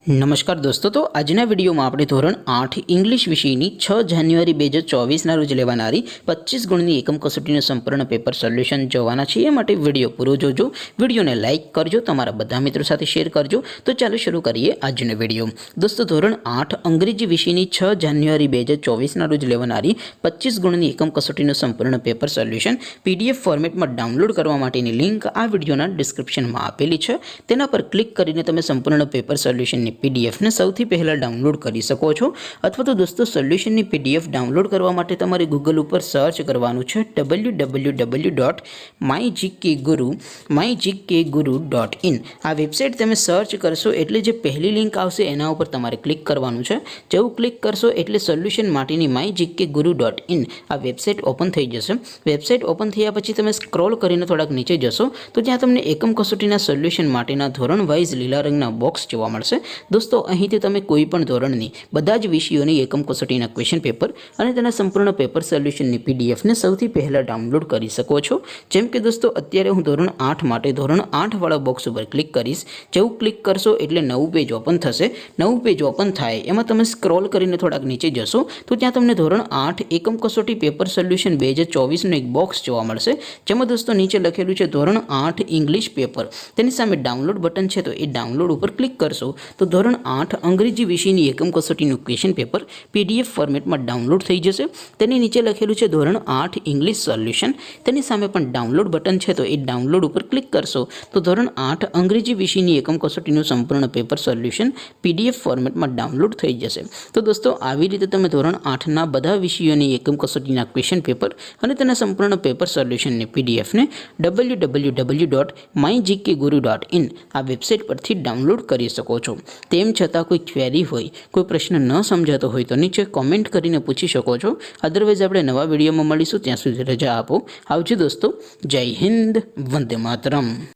नमस्कार दोस्तों, तो आजना विडियो में આપણે ધોરણ 8 इंग्लिश વિષયની 6 જાન્યુઆરી 2024 ના રોજ લેવાનારી 25 ગુણની એકમ કસોટીનું સંપૂર્ણ પેપર સોલ્યુશન જોવાના છે। એ માટે વિડિયો પૂરો જોજો, વિડિયોને લાઈક કરજો, તમારા બધા મિત્રો સાથે શેર કરજો। તો ચાલો શરૂ કરીએ આજનો વિડિયો। દોસ્તો, ધોરણ 8 અંગ્રેજી વિષયની 6 જાન્યુઆરી 2024 ના રોજ લેવાનારી 25 ગુણની એકમ કસોટીનું સંપૂર્ણ પેપર સોલ્યુશન પીડીએફ ફોર્મેટમાં ડાઉનલોડ કરવા માટેની લિંક આ વિડિયોના ડિસ્ક્રિપ્શનમાં આપેલી છે। તેના પર ક્લિક કરીને તમે સંપૂર્ણ પેપર સોલ્યુશનની पीडीएफ ने सौथी पहला डाउनलॉड करी सको छो। अथवा तो दोस्तों सोल्यूशन नी पीडीएफ डाउनलॉड करवा माटे तमारे गूगल पर सर्च करवानुं छे www.mygkguru.in। आ वेबसाइट तमे सर्च करशो एटले जे पहली लिंक आवशे एना उपर तमारे क्लिक करवानुं छे। जेवुं क्लिक करशो एटले सोल्यूशन माटेनी mygkguru.in आ वेबसाइट ओपन थई जशे। वेबसाइट ओपन थया पछी तमे स्क्रॉल करीने थोड़ाक नीचे जशो तो त्यां तमने एकम कसोटीना सोल्यूशन माटेना धोरण वाइज लीला रंगना बॉक्स जोवा मळशे। दोस्तों, અહીંથી તમે કોઈ પણ ધોરણની બધા જ વિષયોની એકમ કસોટીના ક્વેશ્ચન પેપર અને તેના સંપૂર્ણ પેપર સોલ્યુશનની પીડીએફ ને સૌથી પહેલા ડાઉનલોડ કરી શકો છો। જેમ કે દોસ્તો, અત્યારે હું ધોરણ 8 માટે ધોરણ 8 વાળા બોક્સ ઉપર ક્લિક કરીશ। જેવું ક્લિક કરશો એટલે નવું પેજ ઓપન થશે। નવું પેજ ઓપન થાય એમાં તમે સ્ક્રોલ કરીને થોડાક નીચે જશો તો ત્યાં તમને ધોરણ 8 એકમ કસોટી પેપર સોલ્યુશન 2024 નું એક બોક્સ જોવા મળશે। જેમાં દોસ્તો નીચે લખેલું છે ધોરણ 8 ઇંગ્લિશ પેપર। તેની સામે ડાઉનલોડ બટન છે તો એ ડાઉનલોડ ઉપર ક્લિક કરશો તો ધોરણ 8 અંગ્રેજી વિષયની એકમ કસોટીનું ક્વેશ્ચન પેપર પીડીએફ ફોર્મેટમાં ડાઉનલોડ થઈ જશે। તેની નીચે લખેલું છે ધોરણ 8 ઇંગ્લિશ સોલ્યુશન। તેની સામે પણ ડાઉનલોડ બટન છે તો એ ડાઉનલોડ ઉપર ક્લિક કરશો તો ધોરણ 8 અંગ્રેજી વિષયની એકમ કસોટીનું સંપૂર્ણ પેપર સોલ્યુશન પીડીએફ ફોર્મેટમાં ડાઉનલોડ થઈ જશે। તો દોસ્તો, આવી રીતે તમે ધોરણ 8ના બધા વિષયોની એકમ કસોટીના ક્વેશ્ચન પેપર અને તેના સંપૂર્ણ પેપર સોલ્યુશનની પીડીએફને www.mygkguru.in આ વેબસાઇટ પરથી ડાઉનલોડ કરી શકો છો। તેમ છતાં કોઈ ક્વેરી હોય, કોઈ પ્રશ્ન ન સમજાતો હોય તો નીચે કોમેન્ટ કરીને પૂછી શકો છો। અધરવાઇઝ આપણે નવા વિડીયોમાં મળીશું, ત્યાં સુધી રજા આપો। આવજો દોસ્તો, જય હિન્દ, વંદે માતરમ।